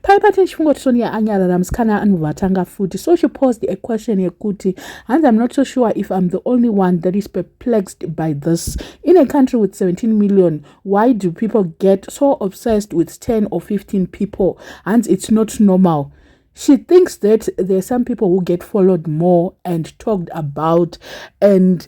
Paipate chifungo Sonia anyarara musikana anhu vatanga futi. So she posed a question yekuti, and I'm not so sure if I'm the only one that is perplexed by this. In a country with 17 million, why do people get so obsessed with 10 or 15 people? And it's not normal. She thinks that there are some people who get followed more and talked about, and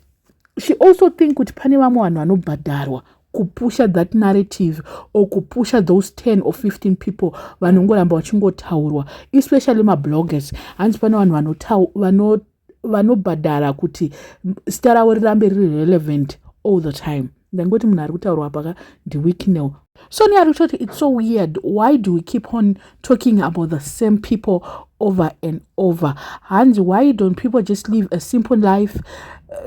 she also thinks kuti pane vamwe vanhu vanobhadharwa kupusha that narrative or kupusha those 10 or 15 people vanongoramba vachingotaurwa, especially mabloggers. Hanzi pane vanhu vanobhadhara kuti zita ravo rirambe riri relevant all the time. Ndangoti munhu ari kutaurwa paka ndiWicknell. Sonia Ruchoti, it's so weird. Why do we keep on talking about the same people over and over? And why don't people just live a simple life,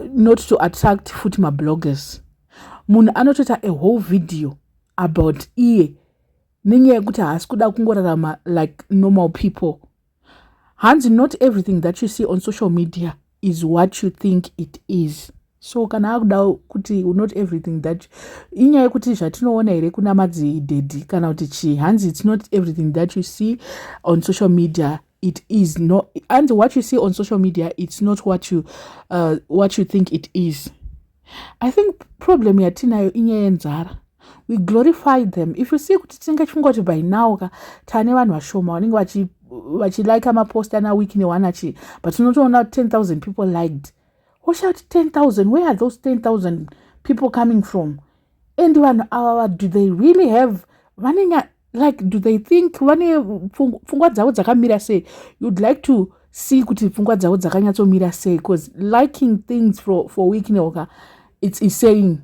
not to attract futima bloggers? Munhu anotota a whole video about iye nenyaya yekuti haasi kuda kungorarama like normal people. Hands, not everything that you see on social media is what you think it is. So kana akuda kuti not everything that inyaya yekuti zvatinoona here kuna madzidhedhi kana kuti chi, hanzi it's not everything that you see on social media it is not, and what you see on social media it's not what you think it is. I think problem yatinayo inyaya yenzara, we glorify them. If you see kuti tinenge chingoti by now tane vanhu vashoma vanenge vachilike amapost ana Wicknell wanachi, but unotoona 10,000 people liked. What shout 10,000? Where are those 10,000 people coming from? And do they really have vanenge, like, do they think vane pfungwa dzavo dzakamira sei? You'd like to see kuti pfungwa dzavo dzakanyatsomira sei, because liking things for Wicknell, it's saying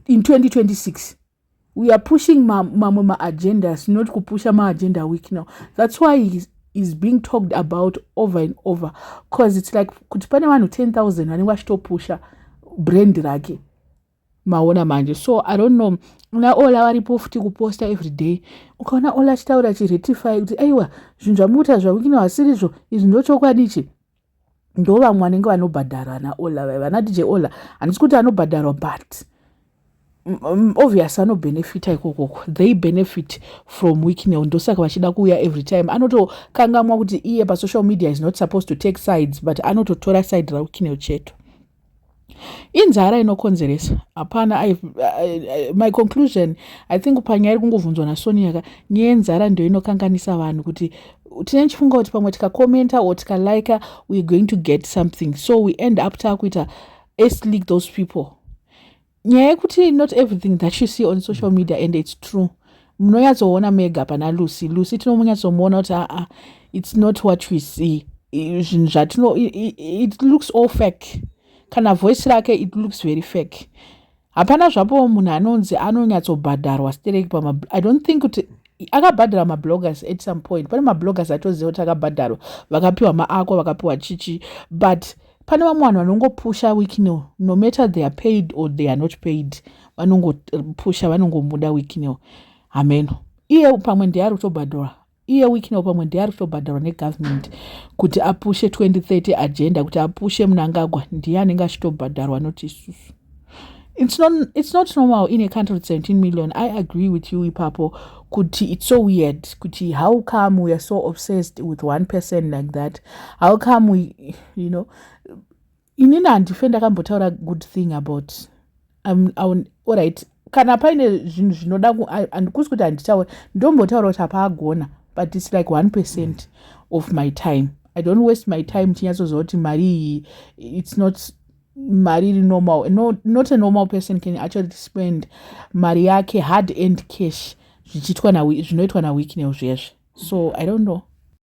in 2026 we are pushing ma agendas, not kupusha ma agenda Wicknell. That's why he's being talked about over and over, because it's like kuti pane vanhu 10,000 vanenge vachitopusha brand rake maona manje. So I don't know, na ola varipo futi kuposta every day, ukaona ola achitaura chiretify kuti aiwa zvinhu zvamuita zvaWicknell hasirizvo, izvi ndochokwadichi. Ndo vamwe vanenge vanobhadhara na ola vana DJ Ola, handisi kuti anobhadharwa, but obvious anobenefita ikoko. They benefit from Wicknell, ndosaka vachida kuuya every time. Anotokangamwa kuti iye pa social media is not supposed to take sides, but anototora side ra Wicknell cheto. Inzara inokonzeresa hapana. My conclusion, I think panyari kungovunzwa na Sonia, nyenzara ndio inokanganisa vanhu kuti tine chifunga kuti pamwe tikakomenta or tikalike we're going to get something, so we end up takuita leak those people. Nyaya yekuti not everything that you see on social media, and it's true. Munonyatsoona mega pana Lucy tinomunyatsomuona kuti it's not what we see. It looks all fake. Kana voice rake it looks very fake. Hapana zvapo munhu anonzi anonyatsobhadharwa stereki pama. I don't think kuti akabhadhara mabloggers at some point. Pane mabloggers atoziva kuti akabhadharwa, vakapiwa maako, vakapiwa chichi, but pane vamwe vanhu vanongopusha Wicknell no matter they are paid or they are not paid. Vanongopusha, vanongomuda Wicknell. Amen. Iye pamwe ndiari kutobhadharwa, iye Wicknell pamwe ndiari kutobhadharwa negovernment kuti apushe 2030 agenda, kuti apushe Mnangagwa, ndiye anenge achitobhadharwa, not isusu. It's not normal in a country with 17 million. I agree with you, Ipapo. Kuti, it's so weird. Kuti, how come we are so obsessed with one person like that? How come we, inina andifenda kambotaura good thing about alright, kana paine zvinhu zvinoda andikusi kuti handitaura, ndombotaura kuti hapaagona, but it's like 1% of my time. I don't waste my time tinyatsoziva kuti mari, it's not mari normal. No, not a normal person can actually spend mari yake hard earned cash zvinoitwa na Wicknell zvezvo. So I don't know.